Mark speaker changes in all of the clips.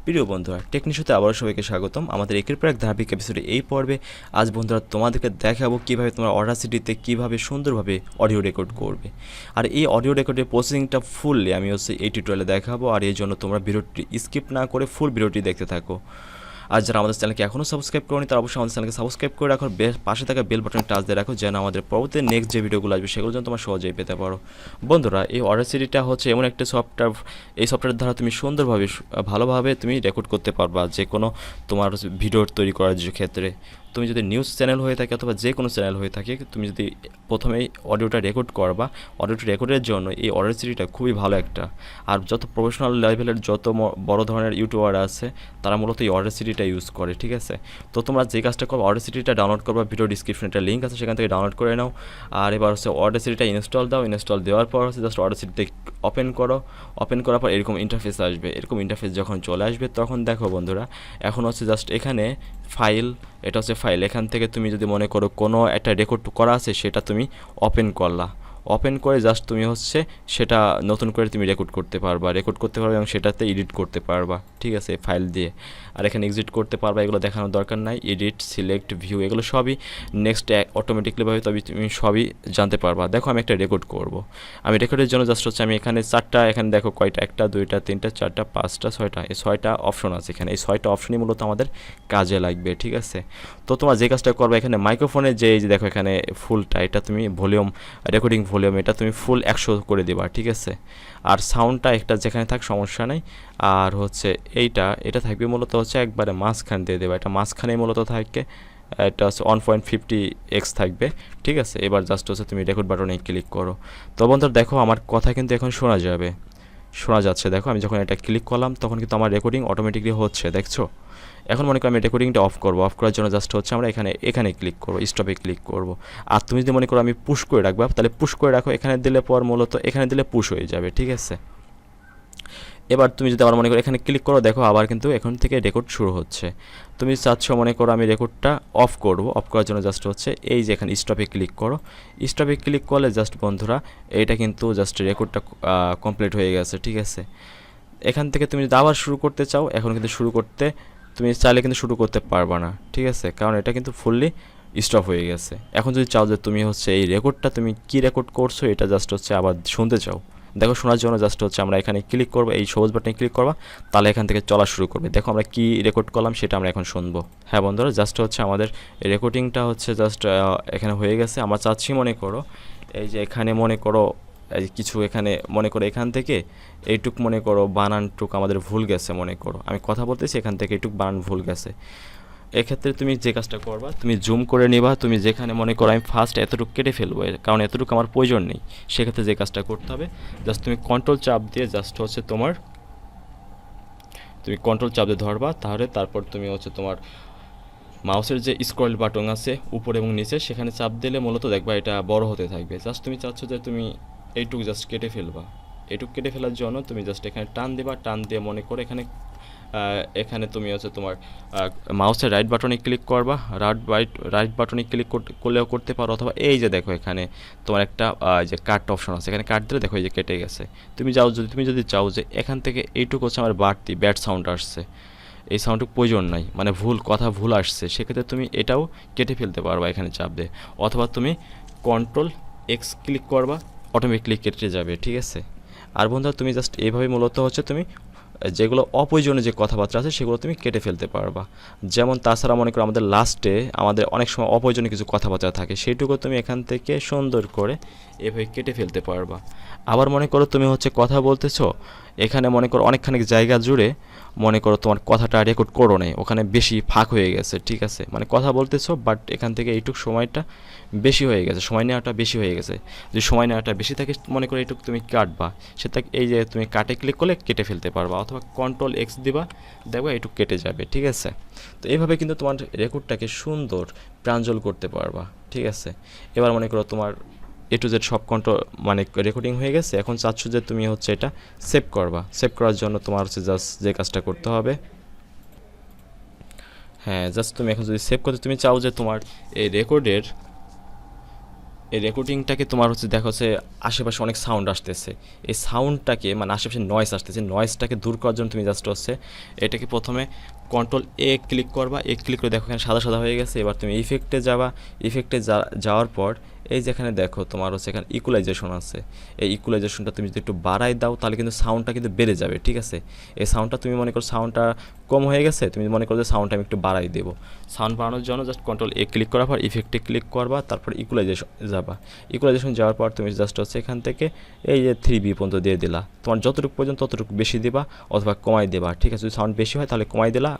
Speaker 1: প্রিয় বন্ধুরা, টেকনিশোতে আবারও সবাইকে স্বাগতম। আমাদের একের পর এক ধারাবাহিক এপিসোডে এই পর্বে আজ বন্ধুরা তোমাদেরকে দেখাবো কীভাবে তোমার অডাসিটিতে কীভাবে সুন্দরভাবে অডিও রেকর্ড করবে। আর এই অডিও রেকর্ডের প্রসেসিংটা ফুললি আমি এই টিউটোরিয়ালে দেখাবো। আর এই জন্য তোমরা ভিডিওটি স্কিপ না করে ফুল ভিডিওটি দেখতে থাকো। আর যারা আমাদের চ্যানেলকে এখনও সাবস্ক্রাইব করেনি তারা অবশ্যই আমাদের চ্যানেলকে সাবস্ক্রাইব করে রাখো, পাশে থাকা বেল বাটনে টাচ দিয়ে রাখো, যেন আমাদের পরবর্তী নেক্সট যে ভিডিওগুলো আসবে সেগুলো যেন তোমরা সহজেই পেতে পারো। বন্ধুরা, এই অডাসিটিটা হচ্ছে এমন একটা সফটওয়্যার, এই সফটওয়্যারের দ্বারা তুমি সুন্দরভাবে ভালোভাবে তুমি রেকর্ড করতে পারবা যে কোনো তোমার ভিডিও তৈরি করার ক্ষেত্রে। তুমি যদি নিউজ চ্যানেল হয়ে থাকে অথবা যে কোনো চ্যানেল হয়ে থাকে, তুমি যদি প্রথমেই অডিওটা রেকর্ড করবা, অডিওটা রেকর্ডের জন্য এই অডাসিটিটা খুবই ভালো একটা। আর যত প্রফেশনাল লেভেলের যত বড় ধরনের ইউটিউবার আছে তারা মূলত এই অডাসিটিটা ইউজ করে, ঠিক আছে। তো তোমরা যে কাজটা করো, অডাসিটিটা ডাউনলোড করবা, ভিডিও ডিসক্রিপশনে একটা লিঙ্ক আছে সেখান থেকে ডাউনলোড করে নাও। আর এবার হচ্ছে অডাসিটিটা ইনস্টল দাও, ইনস্টল দেওয়ার পর হচ্ছে জাস্ট অডাসিটিতে ওপেন করো। ওপেন করার পর এরকম ইন্টারফেস আসবে। এরকম ইন্টারফেস যখন চলে আসবে তখন দেখো বন্ধুরা, এখন হচ্ছে জাস্ট এখানে ফাইল, এটা হচ্ছে ফাইল। এখান থেকে তুমি যদি মনে করো কোনো একটা রেকর্ড করা আছে সেটা তুমি ওপেন করলা, ওপেন করে জাস্ট তুমি হচ্ছে সেটা নতুন করে তুমি রেকর্ড করতে পারবা এবং সেটাতে এডিট করতে পারবা, ঠিক আছে, ফাইল দিয়ে। আর এখানে এক্সিট করতে পারবা, এগুলো দেখানোর দরকার নাই। এডিট, সিলেক্ট, ভিউ এগুলো সবই নেক্সট অটোমেটিকলিভাবে তবে তুমি সবই জানতে পারবা। দেখো আমি একটা রেকর্ড করব, আমি রেকর্ডের জন্য জাস্ট হচ্ছে আমি এখানে চারটা, এখানে দেখো কয়টা, 1 2 3 4 5 6টা, এই 6টা অপশন আছে এখানে। এই 6টা অপশনই মূলত আমাদের কাজে লাগবে, ঠিক আছে। তো তোমার যে কাজটা করবে, এখানে মাইক্রোফোনের যে দেখো এখানে ফুলটা, এটা তুমি ভলিউম, রেকর্ডিং ভলিউম এটা তুমি ফুল 100 করে দেবা, ঠিক আছে। আর সাউন্ডটা একটা যেখানে থাক সমস্যা নেই। আর হচ্ছে এটা থাকবে মূলত হচ্ছে একবারে মাঝখান দিয়ে দেবা, এটা মাঝখানেই মূলত থাকে। এটা হচ্ছে 1.50x থাকবে, ঠিক আছে। এবার জাস্ট হচ্ছে তুমি রেকর্ড বাটনে ক্লিক করো। তো বন্ধুরা দেখো আমার কথা কিন্তু এখন শোনা যাচ্ছে। দেখো আমি যখন এটা ক্লিক করলাম তখন কিন্তু আমার রেকর্ডিং অটোমেটিকলি হচ্ছে, দেখছো। এখন মনে করো আমি রেকর্ডিংটা অফ করার জন্য জাস্ট হচ্ছে আমরা এখানে ক্লিক করবো, স্টপে ক্লিক করব। আর তুমি যদি মনে করো আমি পুশ করে রাখবা, তাহলে পুশ করে রাখো, এখানে দিলে পর মূলত এখানে দিলে পুশ হয়ে যাবে, ঠিক আছে। এবার তুমি যদি আবার মনে করো এখানে ক্লিক করো, দেখো আবার কিন্তু এখন থেকে রেকর্ড শুরু হচ্ছে। তুমি চাচ্ছ মনে করো আমি রেকর্ডটা অফ করার জন্য জাস্ট হচ্ছে এই যে এখানে স্টপে ক্লিক করো। স্টপে ক্লিক করলে জাস্ট বন্ধুরা এইটা কিন্তু জাস্ট রেকর্ডটা কমপ্লিট হয়ে গেছে, ঠিক আছে। এখান থেকে তুমি যদি আবার শুরু করতে চাও, এখন কিন্তু তুমি চাইলে কিন্তু শুরু করতে পারবা না, ঠিক আছে, কারণ এটা কিন্তু ফুললি স্টপ হয়ে গেছে। এখন যদি চাও যে তুমি হচ্ছে এই রেকর্ডটা তুমি কি রেকর্ড করছো এটা জাস্ট হচ্ছে আবার শুনতে চাও, দেখো শোনার জন্য জাস্ট হচ্ছে আমরা এখানে ক্লিক করবো, এই সবুজ বাটনে ক্লিক করবা, তাহলে এখান থেকে চলা শুরু করবে। দেখো আমরা কি রেকর্ড করলাম সেটা আমরা এখন শুনবো। হ্যাঁ বন্ধুরা, জাস্ট হচ্ছে আমাদের রেকর্ডিংটা হচ্ছে জাস্ট এখানে হয়ে গেছে। আমরা চাচ্ছি মনে করো এই যে এখানে মনে করো কিছু, এখানে মনে করো এখান থেকে এইটুক মনে করো বানানটুক আমাদের ভুল গেছে, মনে করো আমি কথা বলতেছি এখান থেকে এইটুক বানান ভুল গেছে। এক্ষেত্রে তুমি যে কাজটা করবা, তুমি জুম করে নিবা, তুমি যেখানে মনে করো আমি ফার্স্ট এতটুকু কেটে ফেলবো কারণ এতটুকু আমার প্রয়োজন নেই, সেক্ষেত্রে যে কাজটা করতে হবে জাস্ট তুমি কন্ট্রোল চাপ দিয়ে জাস্ট হচ্ছে তুমি কন্ট্রোল চাপ দিয়ে ধরবা, তারপর তুমি হচ্ছে তোমার মাউসের যে স্ক্রল বাটন আছে উপরে এবং নিচে সেখানে চাপ দিলে মূলত দেখবা এটা বড় হতে থাকবে। জাস্ট তুমি চাচ্ছ যে তুমি এইটুকু জাস্ট কেটে ফেলবা, এইটুকু কেটে ফেলার জন্য তুমি জাস্ট এখানে টান দেবা, টান দিয়ে মনে করো এখানে তুমি হচ্ছে তোমার মাউসের রাইট বাটনে ক্লিক করবা, রাইট বাটনে ক্লিক করলেও করতে পারো, অথবা এই যে দেখো এখানে তোমার একটা যে কাট অপশন আছে, এখানে কাট দিলে দেখো এই যে কেটে গেছে। তুমি যদি চাও যে এখান থেকে এইটুকু হচ্ছে আমার বাড়তি ব্যাড সাউন্ড আসছে, এই সাউন্ডটুকু প্রয়োজন নাই, মানে কথা ভুল আসছে, সেক্ষেত্রে তুমি এটাও কেটে ফেলতে পারবা এখানে চাপ দিয়ে, অথবা তুমি কন্ট্রোল এক্স ক্লিক করবা, অটোমেটিকলি কেটে যাবে, ঠিক আছে। আর বন্ধুরা তুমি জাস্ট এইভাবে মূলত হচ্ছে তুমি যেগুলো অপ্রয়োজনীয় যে কথাবার্তা আছে সেগুলো তুমি কেটে ফেলতে পারবা। যেমন তাছাড়া মনে করো আমাদের লাস্টে আমাদের অনেক সময় অপ্রয়োজনীয় কিছু কথাবার্তা থাকে, সেইটুকু তুমি এখান থেকে সুন্দর করে এভাবে কেটে ফেলতে পারবা। আবার মনে করো তুমি হচ্ছে কথা বলতেছো, এখানে মনে করো অনেকখানি জায়গা জুড়ে মনে করো তোমার কথাটা রেকর্ড করো নাই, ওখানে বেশি ফাঁক হয়ে গেছে, ঠিক আছে, মানে কথা বলতেছো বাট এখান থেকে এইটুকু সময়টা বেশি হয়ে গেছে, সময় নেওয়াটা বেশি হয়ে গেছে। যদি সময় নেওয়াটা বেশি থাকে মনে করো এইটুকু তুমি কাটবা, সেটা এই যে তুমি কাটে ক্লিক করলে কেটে ফেলতে পারবা, অথবা কন্ট্রোল এক্স দিবা, দেখবা এইটুকু কেটে যাবে, ঠিক আছে। তো এইভাবে কিন্তু তোমার রেকর্ডটাকে সুন্দর প্রাঞ্জল করতে পারবা, ঠিক আছে। এবার মনে করো তোমার এ টু জেড সব মানে রেকর্ডিং হয়ে গেছে, এখন চাচ্ছ যে তুমি হচ্ছে এটা সেভ করবা। সেভ করার জন্য তোমার হচ্ছে জাস্ট যে কাজটা করতে হবে, হ্যাঁ জাস্ট তুমি এখন যদি সেভ করতে তুমি চাও যে তোমার এই রেকর্ডের এই রেকর্ডিংটাকে তোমার হচ্ছে দেখো হচ্ছে আশেপাশে অনেক সাউন্ড আসতেছে, এই সাউন্ডটাকে মানে আশেপাশে নয়েজ আসতেছে, নয়েজটাকে দূর করার জন্য তুমি জাস্ট হচ্ছে এটাকে প্রথমে কন্ট্রোল ক্লিক করবা, ক্লিক করে দেখো এখানে সাদা সাদা হয়ে গেছে। এবার তুমি ইফেক্টে যাবা, ইফেক্টে যাওয়ার পর এই যেখানে দেখো তোমার হচ্ছে এখানে ইকুলাইজেশন আছে, এই ইকুলাইজেশনটা তুমি যদি একটু বাড়াই দাও তাহলে কিন্তু সাউন্ডটা কিন্তু বেড়ে যাবে, ঠিক আছে। এই সাউন্ডটা তুমি মনে করো সাউন্ডটা কম হয়ে গেছে, তুমি মনে করো যে সাউন্ডটা আমি একটু বাড়াই দেবো। সাউন্ড বাড়ানোর জন্য জাস্ট কন্ট্রোল ক্লিক করার পর ইফেক্টে ক্লিক করবা, তারপর ইকুলাইজেশন যাবা। ইকুলাইজেশন যাওয়ার পর তুমি জাস্ট হচ্ছে এখান থেকে এই যে 3B পর্যন্ত দিয়ে দিলা, তোমার যতটুকু পর্যন্ত ততটুকু বেশি দিবা অথবা কমাই দেবা, ঠিক আছে। যদি সাউন্ড বেশি হয় তাহলে কমাই দিলা,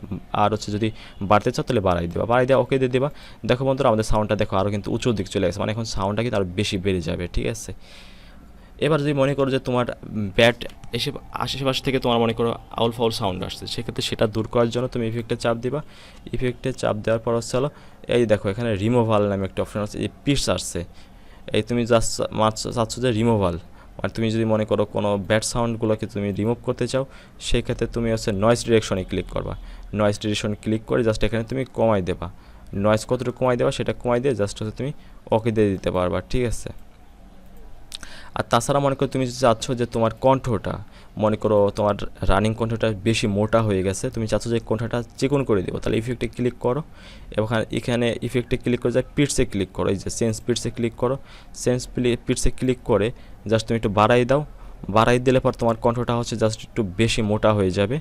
Speaker 1: আর হচ্ছে যদি বাড়তে চাও তাহলে বাড়াই দেবা, বাড়াই দেওয়া ওকে দিয়ে দেবা। দেখো বন্ধুরা আমাদের সাউন্ডটা দেখো আরও কিন্তু উঁচুর দিক চলে গেছে, মানে এখন সাউন্ডটা কিন্তু আরও বেশি বেড়ে যাবে, ঠিক আছে। এবার যদি মনে করো যে তোমার ব্যাট এসে আশেপাশ থেকে তোমার মনে করো আউল ফাউল সাউন্ড আসছে, সেক্ষেত্রে সেটা দূর করার জন্য তুমি ইফেক্টে চাপ দিবা। ইফেক্টে চাপ দেওয়ার পর হচ্ছে হলো এই দেখো এখানে রিমুভাল নামে একটা অপশন আছে, এই পিটস আসছে, এই তুমি জাস্ট চাচ্ছ যে রিমুভাল, আর তুমি যদি মনে করো কোনো ব্যাড সাউন্ডগুলোকে তুমি রিমুভ করতে চাও, সেই ক্ষেত্রে তুমি হচ্ছে নয়েজ ডিরেকশনে ক্লিক করবা। নয়েজ ডিরেকশন ক্লিক করে জাস্ট এখানে তুমি কমাই দেবা, নয়েজ কতটুকু কমাই দেবা সেটা কমাই দিয়ে জাস্ট হচ্ছে তুমি ওকে দিয়ে দিতে পারবা, ঠিক আছে। আর তাছাড়া মনে করো তুমি যদি চাচ্ছ যে তোমার কণ্ঠটা মনে করো তোমার রানিং কণ্ঠটা বেশি মোটা হয়ে গেছে, তুমি চাচ্ছ যে কণ্ঠটা চিকন করে দেবো, তাহলে ইফেক্টে ক্লিক করো। এবং এখানে ইফেক্টে ক্লিক করে যায় পিটসে ক্লিক করো, এই যে চেঞ্জ পিটসে ক্লিক করো। চেঞ্জ পিটসে ক্লিক করে জাস্ট তুমি একটু বাড়াই দাও, বাড়াই দিলে পর তোমার কণ্ঠটা হচ্ছে জাস্ট একটু বেশি মোটা হয়ে যাবে।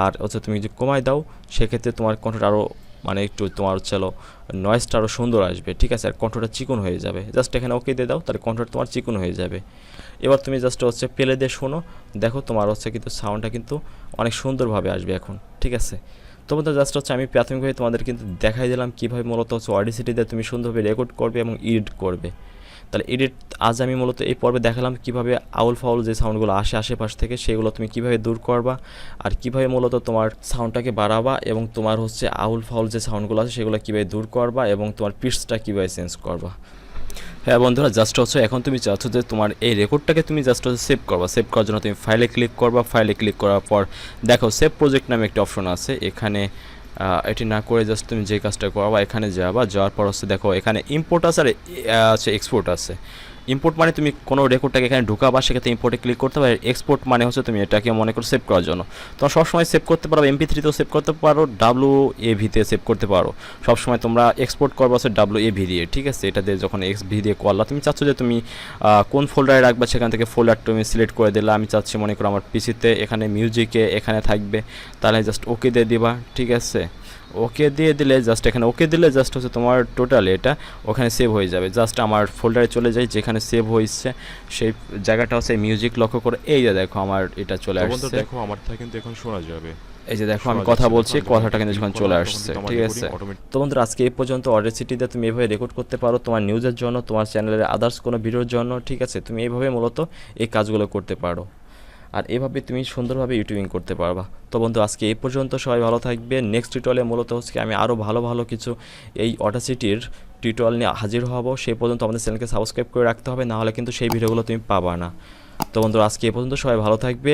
Speaker 1: আর হচ্ছে তুমি যদি কমাই দাও সেক্ষেত্রে তোমার কণ্ঠটা আরও মানে একটু তোমার হচ্ছে নয়েজটা আরও সুন্দর আসবে, ঠিক আছে। আর কণ্ঠটা চিকন হয়ে যাবে, জাস্ট এখানে ওকে দিয়ে দাও, তাহলে কণ্ঠটা তোমার চিকন হয়ে যাবে। এবার তুমি জাস্ট হচ্ছে প্লে দিয়ে শোনো, দেখো তোমার হচ্ছে কিন্তু সাউন্ডটা কিন্তু অনেক সুন্দরভাবে আসবে এখন, ঠিক আছে। তো বন্ধুরা জাস্ট হচ্ছে আমি প্রাথমিকভাবে তোমাদের কিন্তু দেখাই দিলাম কীভাবে মূলত হচ্ছে অডিসিটিতে তুমি সুন্দরভাবে রেকর্ড করবে এবং এডিট করবে। তাহলে এডিট আজ আমি মূলত এই পর্বে দেখালাম কীভাবে আউল ফাউল যে সাউন্ডগুলো আসে আশেপাশ থেকে সেগুলো তুমি কীভাবে দূর করবা, আর কীভাবে মূলত তোমার সাউন্ডটাকে বাড়াবা এবং তোমার হচ্ছে আউল ফাউল যে সাউন্ডগুলো আছে সেগুলো কীভাবে দূর করবা এবং তোমার পিচটা কীভাবে চেঞ্জ করবা। হ্যাঁ বন্ধুরা জাস্ট হচ্ছে এখন তুমি চাচ্ছ যে তোমার এই রেকর্ডটাকে তুমি জাস্ট হচ্ছে সেভ করবা, সেভ করার জন্য তুমি ফাইলে ক্লিক করবা। ফাইলে ক্লিক করার পর দেখো সেভ প্রজেক্ট নামে একটা অপশন আছে, এখানে এটি না করে জাস্ট তুমি যে কাজটা করবা এখানে যাবা, যাওয়ার পর হচ্ছে দেখো এখানে ইম্পোর্ট আছে আর হচ্ছে এক্সপোর্ট আছে। ইম্পোর্ট মানে তুমি কোনো রেকর্ডটাকে এখানে ঢুকাবা, সেক্ষেত্রে ইম্পোর্টে ক্লিক করতে পারো। এক্সপোর্ট মানে হচ্ছে তুমি এটাকে মনে করো সেভ করার জন্য, তোমরা সবসময় সেভ করতে পারো MP3তেও সেভ করতে পারো, WAVতে সেভ করতে পারো। সবসময় তোমরা এক্সপোর্ট করবা হচ্ছে WAV দিয়ে, ঠিক আছে। এটা দিয়ে যখন XV দিয়ে করলা তুমি চাচ্ছ যে তুমি কোন ফোল্ডারে রাখবা, সেখান থেকে ফোল্ডার তুমি সিলেক্ট করে দিলা। আমি চাচ্ছি মনে করো আমার পিসিতে এখানে মিউজিকে এখানে থাকবে, তাহলে জাস্ট ওকে দিয়ে দিবা, ঠিক আছে। ওকে দিয়ে দিলে জাস্ট এখানে ওকে দিলে জাস্ট হচ্ছে তোমার টোটাল এটা ওখানে সেভ হয়ে যাবে। জাস্ট আমার ফোল্ডারে চলে যাই যেখানে সেভ হয়েছে, সেই জায়গাটা হচ্ছে মিউজিক লক্ষ্য করে এই যে দেখো আমার এটা চলে আসছে,
Speaker 2: দেখো আমারটা কিন্তু এখন শোনা যাবে।
Speaker 1: এই যে দেখো আমি কথা বলছি, কথাটা কিন্তু যখন চলে আসছে, ঠিক আছে। তো বন্ধুরা আজকে এই পর্যন্ত অডাসিটিতে তুমি এভাবে রেকর্ড করতে পারো তোমার নিউজের জন্য, তোমার চ্যানেলের আদার্স কোনো ভিডিওর জন্য, ঠিক আছে। তুমি এইভাবে মূলত এই কাজগুলো করতে পারো, আর এভাবে তুমি সুন্দরভাবে ইউটিউবিং করতে পারবা। তো বন্ধু আজকে এই পর্যন্ত, সবাই ভালো থাকবে। নেক্সট টিউটোরিয়ালে মূলত হচ্ছে আমি আরও ভালো ভালো কিছু এই অডাসিটির টিউটোরিয়াল নিয়ে হাজির হব। সেই পর্যন্ত আমাদের চ্যানেলকে সাবস্ক্রাইব করে রাখতে হবে, নাহলে কিন্তু সেই ভিডিওগুলো তুমি পাবা না। তো বন্ধু আজকে এই পর্যন্ত, সবাই ভালো থাকবে।